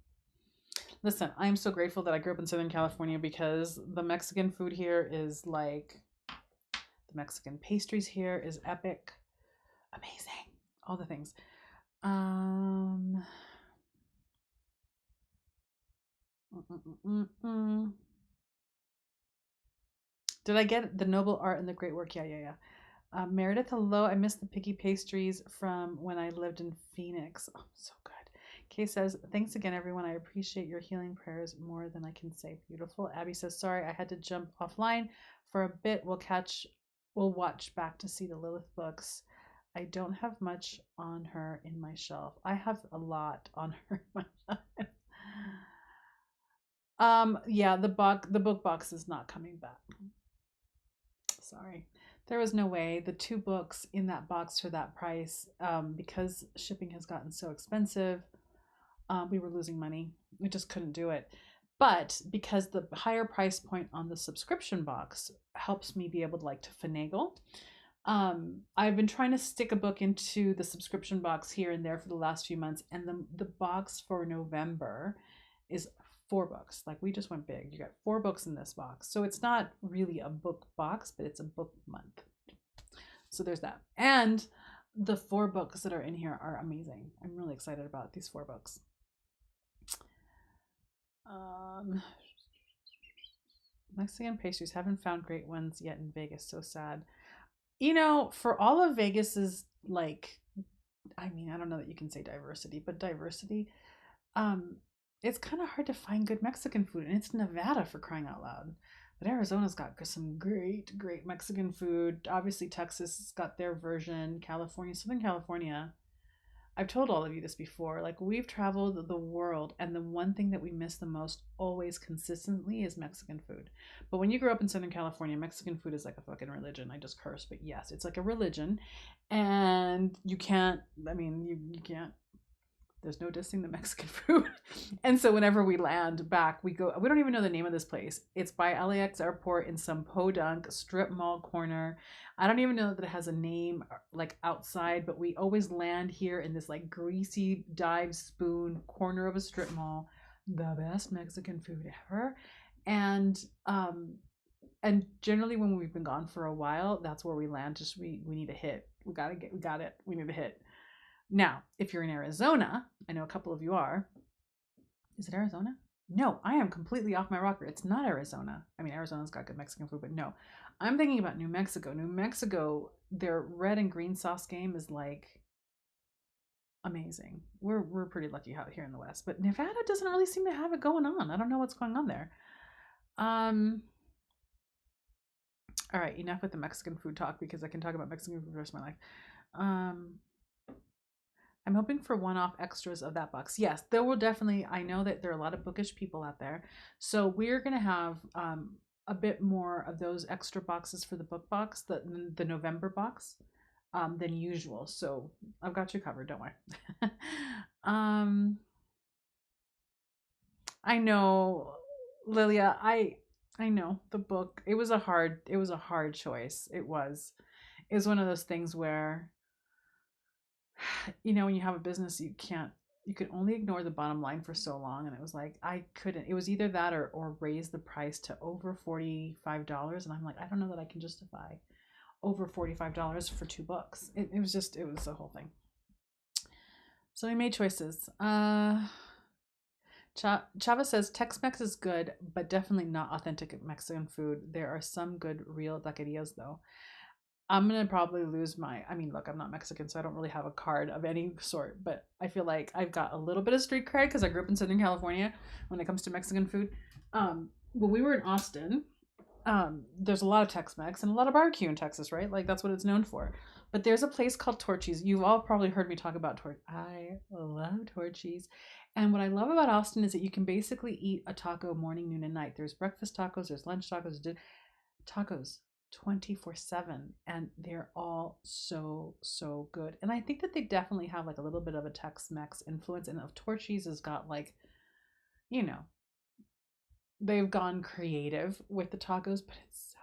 Listen, I'm so grateful that I grew up in Southern California because the Mexican food here is like, the Mexican pastries here is epic. Amazing. All the things. Did I get the noble art and the great work? Yeah. Meredith, hello. I missed the picky pastries from when I lived in Phoenix. Oh, so good. Kay says, thanks again, everyone. I appreciate your healing prayers more than I can say. Beautiful. Abby says, sorry, I had to jump offline for a bit. We'll watch back to see the Lilith books. I don't have much on her in my shelf. I have a lot on her in my shelf. Yeah, the book box is not coming back. Sorry. There was no way. The 2 books in that box for that price, because shipping has gotten so expensive, we were losing money. We just couldn't do it. But because the higher price point on the subscription box helps me be able to finagle, I've been trying to stick a book into the subscription box here and there for the last few months, and the box for November is 4 books. Like, we just went big. You got 4 books in this box. So it's not really a book box, but it's a book month. So there's that. And the 4 books that are in here are amazing. I'm really excited about these 4 books. Mexican pastries, haven't found great ones yet in Vegas. So sad. For all of Vegas's, I don't know that you can say diversity, but diversity, it's kind of hard to find good Mexican food, and it's Nevada, for crying out loud. But Arizona's got some great Mexican food. Obviously, Texas has got their version. Southern California. I've told all of you this before. We've traveled the world, and the one thing that we miss the most, always consistently, is Mexican food. But when you grow up in Southern California, Mexican food is like a fucking religion. I just curse, but yes, it's like a religion, and you can't. You can't. There's no dissing the Mexican food. And so whenever we land back, we don't even know the name of this place. It's by LAX airport in some podunk strip mall corner. I don't even know that it has a name outside, but we always land here in this greasy dive spoon corner of a strip mall. The best Mexican food ever. And generally when we've been gone for a while, that's where we land. Just we need a hit. We got it. We need a hit. Now, if you're in Arizona, I know a couple of you are. Is it Arizona? No, I am completely off my rocker. It's not Arizona. Arizona's got good Mexican food, but no. I'm thinking about New Mexico. New Mexico, their red and green sauce game is amazing. We're pretty lucky out here in the West, but Nevada doesn't really seem to have it going on. I don't know what's going on there. All right, enough with the Mexican food talk, because I can talk about Mexican food for the rest of my life. I'm hoping for one-off extras of that box. Yes, there will definitely. I know that there are a lot of bookish people out there, so we're gonna have a bit more of those extra boxes for the book box, the November box, than usual. So I've got you covered, don't worry. I know, Lilia, I know the book. It was a hard choice. It was. It was one of those things where, when you have a business, you can only ignore the bottom line for so long. And it was like, I couldn't, it was either that or raise the price to over $45. And I'm like, I don't know that I can justify over $45 for 2 books. It was a whole thing. So we made choices. Chava says Tex-Mex is good, but definitely not authentic Mexican food. There are some good real taquerias though. I'm gonna probably lose look, I'm not Mexican, so I don't really have a card of any sort, but I feel like I've got a little bit of street cred because I grew up in Southern California when it comes to Mexican food. When we were in Austin, there's a lot of Tex-Mex and a lot of barbecue in Texas, right? Like that's what it's known for. But there's a place called Torchy's. You've all probably heard me talk about I love Torchy's. And what I love about Austin is that you can basically eat a taco morning, noon, and night. There's breakfast tacos, there's lunch tacos, tacos 24/7, and they're all so good. And I think that they definitely have like a little bit of a Tex-Mex influence, and of Torchy's has got like, they've gone creative with the tacos, but it's so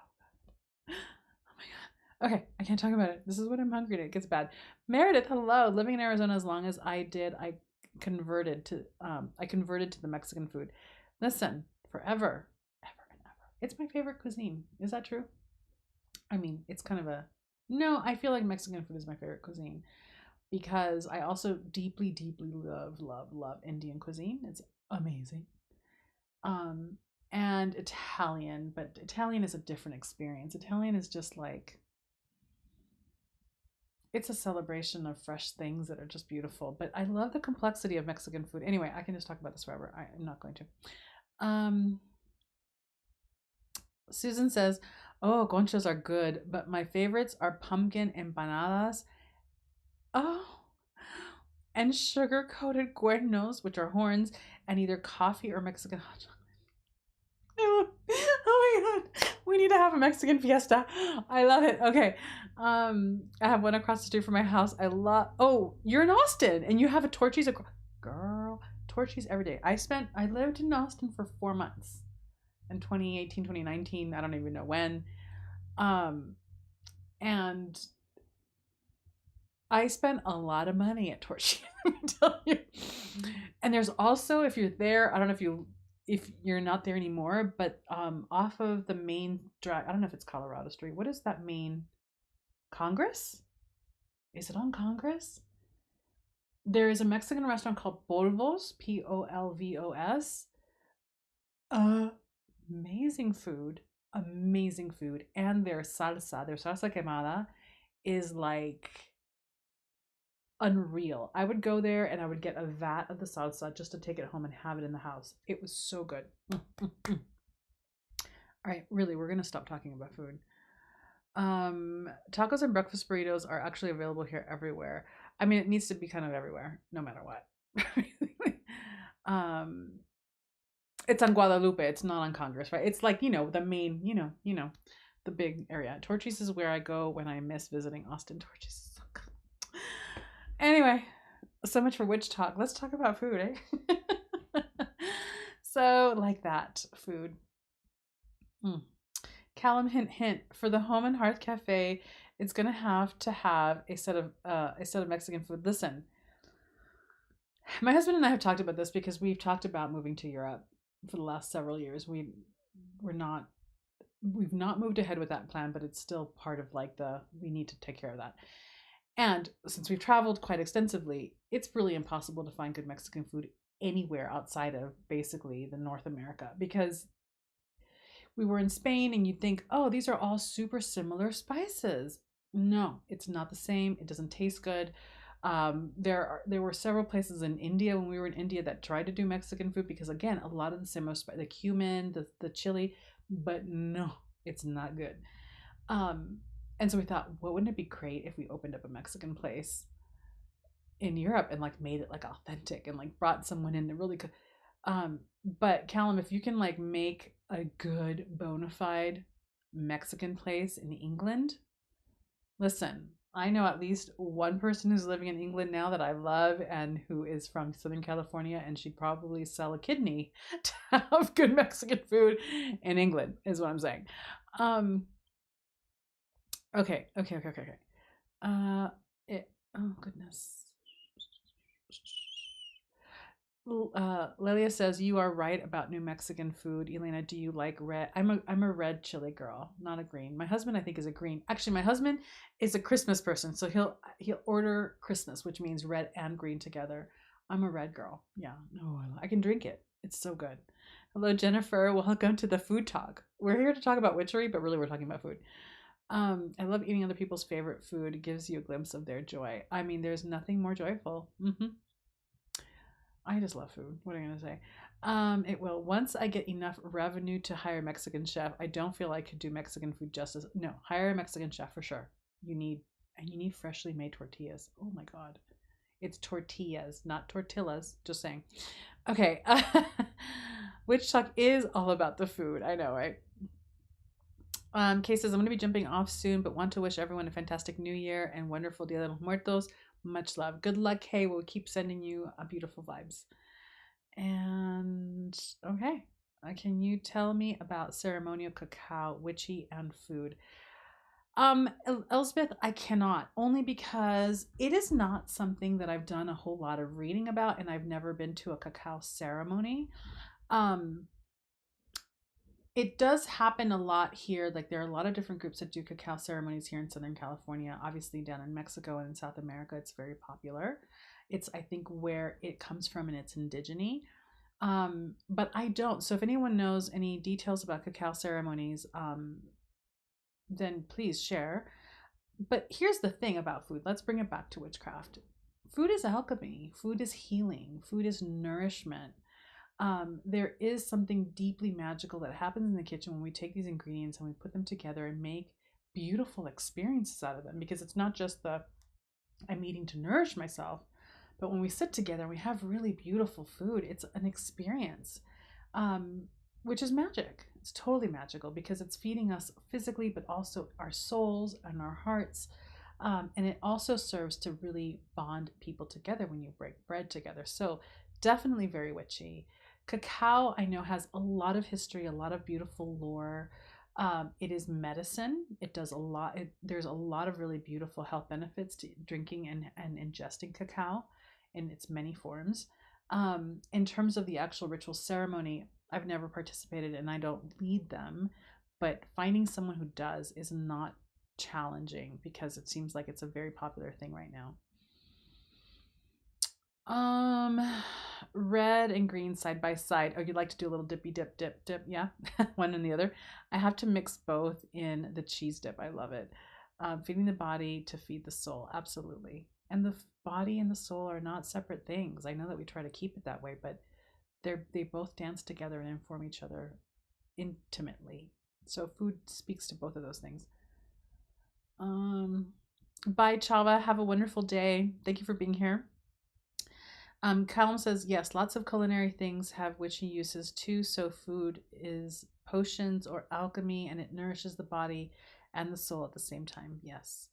good. Oh my god. Okay, I can't talk about it. This is when I'm hungry and it gets bad. Meredith, hello. Living in Arizona as long as I did, I converted to the Mexican food. Listen, forever, ever and ever. It's my favorite cuisine. Is that true? I mean, it's kind of no, I feel like Mexican food is my favorite cuisine because I also deeply love Indian cuisine. It's amazing. And Italian, but Italian is a different experience. Italian is just like, it's a celebration of fresh things that are just beautiful. But I love the complexity of Mexican food. Anyway, I can just talk about this forever. I'm not going to. Susan says, oh, conchas are good, but my favorites are pumpkin empanadas. Oh, and sugar-coated cuernos, which are horns, and either coffee or Mexican hot chocolate. Oh my god, we need to have a Mexican fiesta. I love it. Okay, I have one across the street from my house. Oh, you're in Austin and you have a Torchy's. Girl, Torchy's every day. I lived in Austin for 4 months in 2018, 2019. I don't even know when. And I spent a lot of money at Torchy's, let me tell you. And there's also, if you're there, I don't know if you're not there anymore, but off of the main drag, I don't know if it's Colorado Street. What is that main? Congress? Is it on Congress? There is a Mexican restaurant called Polvos, Polvos. Amazing food. And their salsa quemada is like unreal. I would go there and I would get a vat of the salsa just to take it home and have it in the house. It was so good. All right, really, we're gonna stop talking about food. Tacos and breakfast burritos are actually available here everywhere. I mean, it needs to be kind of everywhere, no matter what. It's on Guadalupe. It's not on Congress, right? It's like, the main, the big area. Torchy's is where I go when I miss visiting Austin. Torchy's is so good. Anyway, so much for witch talk. Let's talk about food, eh? So, like that, food. Callum, hint. For the Home and Hearth Cafe, it's gonna have to have a set of Mexican food. Listen, my husband and I have talked about this because we've talked about moving to Europe for the last several years. We've not moved ahead with that plan, but it's still part of like we need to take care of that. And since we've traveled quite extensively, it's really impossible to find good Mexican food anywhere outside of basically the North America, because we were in Spain and you'd think, oh, these are all super similar spices. No, it's not the same. It doesn't taste good. There were several places in India when we were in India that tried to do Mexican food because, again, a lot of the similar spices, the cumin, the chili, but no, it's not good. And so we thought, what wouldn't it be great if we opened up a Mexican place in Europe and like made it like authentic and like brought someone in to really cook. But Callum, if you can like make a good bona fide Mexican place in England, listen, I know at least one person who's living in England now that I love and who is from Southern California, and she'd probably sell a kidney to have good Mexican food in England, is what I'm saying. Okay. Oh goodness. Lelia says you are right about New Mexican food. Elena, do you like red? I'm a red chili girl, not a green. My husband I think is a green. Actually, my husband is a Christmas person, so he'll order Christmas, which means red and green together. I'm a red girl. Yeah, no, I can drink it. It's so good. Hello, Jennifer. Welcome to the food talk. We're here to talk about witchery, but really we're talking about food. I love eating other people's favorite food. It gives you a glimpse of their joy. I mean, there's nothing more joyful. I just love food. What am I gonna say? It will. Once I get enough revenue to hire a Mexican chef, I don't feel I could do Mexican food justice. No, hire a Mexican chef for sure. You need freshly made tortillas. Oh my god. It's tortillas, not tortillas. Just saying. Okay. Witch Talk is all about the food. I know, right? Kay says, I'm going to be jumping off soon, but want to wish everyone a fantastic new year and wonderful Dia de los Muertos. Much love. Good luck, Kay. We'll keep sending you beautiful vibes. And okay. Can you tell me about ceremonial cacao, witchy, and food? Elspeth, I cannot, only because it is not something that I've done a whole lot of reading about, and I've never been to a cacao ceremony. It does happen a lot here. Like there are a lot of different groups that do cacao ceremonies here in Southern California. Obviously down in Mexico and in South America, it's very popular. It's, I think, where it comes from and it's indigeny. But I don't. So if anyone knows any details about cacao ceremonies, then please share. But here's the thing about food. Let's bring it back to witchcraft. Food is alchemy. Food is healing. Food is nourishment. There is something deeply magical that happens in the kitchen when we take these ingredients and we put them together and make beautiful experiences out of them, because it's not just the I'm eating to nourish myself, but when we sit together and we have really beautiful food, it's an experience, which is magic. It's totally magical because it's feeding us physically, but also our souls and our hearts. And it also serves to really bond people together when you break bread together. So definitely very witchy. Cacao, I know, has a lot of history, a lot of beautiful lore. It is medicine. It does a lot. There's a lot of really beautiful health benefits to drinking and ingesting cacao in its many forms. In terms of the actual ritual ceremony, I've never participated and I don't lead them, but finding someone who does is not challenging because it seems like it's a very popular thing right now. Red and green side by side. Oh, you'd like to do a little dippy dip. Yeah. One and the other. I have to mix both in the cheese dip. I love it. Feeding the body to feed the soul. Absolutely. And the body and the soul are not separate things. I know that we try to keep it that way, but they both dance together and inform each other intimately. So food speaks to both of those things. Bye, Chava. Have a wonderful day. Thank you for being here. Callum says, yes, lots of culinary things have witchy uses too. So food is potions or alchemy, and it nourishes the body and the soul at the same time. Yes.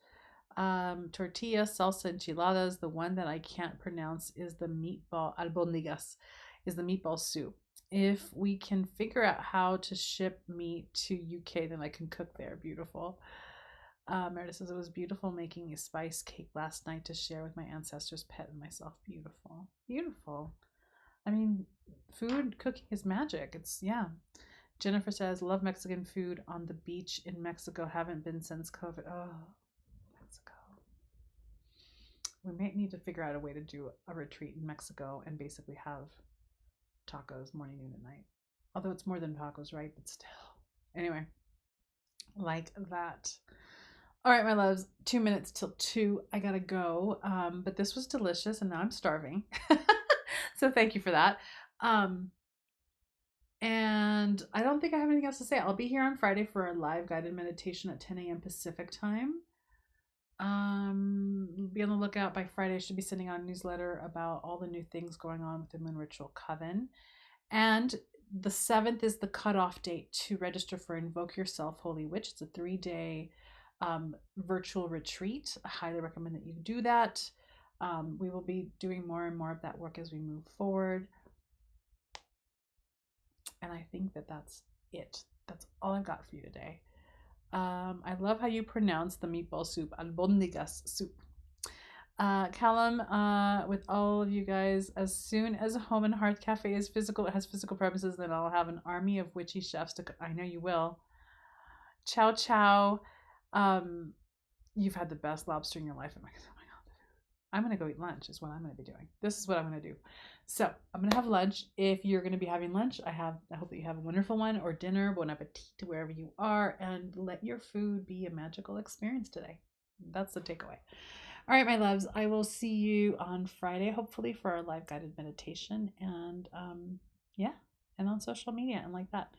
Tortilla, salsa, enchiladas. The one that I can't pronounce is the meatball, albondigas, is the meatball soup. If we can figure out how to ship meat to UK, then I can cook there. Beautiful. Meredith says, it was beautiful making a spice cake last night to share with my ancestors, pet, and myself. Beautiful. Beautiful. I mean, food cooking is magic. It's, yeah. Jennifer says, love Mexican food on the beach in Mexico. Haven't been since COVID. Oh, Mexico. We might need to figure out a way to do a retreat in Mexico and basically have tacos morning, noon, and night. Although it's more than tacos, right? But still. Anyway, like that. All right, my loves, 2 minutes till 2. I gotta go. But this was delicious, and now I'm starving. So thank you for that. And I don't think I have anything else to say. I'll be here on Friday for a live guided meditation at 10 a.m. Pacific time. Be on the lookout. By Friday, I should be sending out a newsletter about all the new things going on with the Moon Ritual Coven. And The 7th is the cutoff date to register for Invoke Yourself Holy Witch. It's a 3-day virtual retreat. I highly recommend that you do that. We will be doing more and more of that work as we move forward. And I think that that's it. That's all I've got for you today. I love how you pronounce the meatball soup, albondigas soup. Callum, with all of you guys, as soon as Home and Hearth Cafe is physical, it has physical premises, then I'll have an army of witchy chefs to. I know you will. Ciao, ciao. You've had the best lobster in your life. Oh my god, I'm gonna go eat lunch. Is what I'm gonna be doing. This is what I'm gonna do. So I'm gonna have lunch. If you're gonna be having lunch, I hope that you have a wonderful one, or dinner, bon appetit, wherever you are, and let your food be a magical experience today. That's the takeaway. All right, my loves, I will see you on Friday, hopefully, for our live guided meditation, and yeah, and on social media and like that.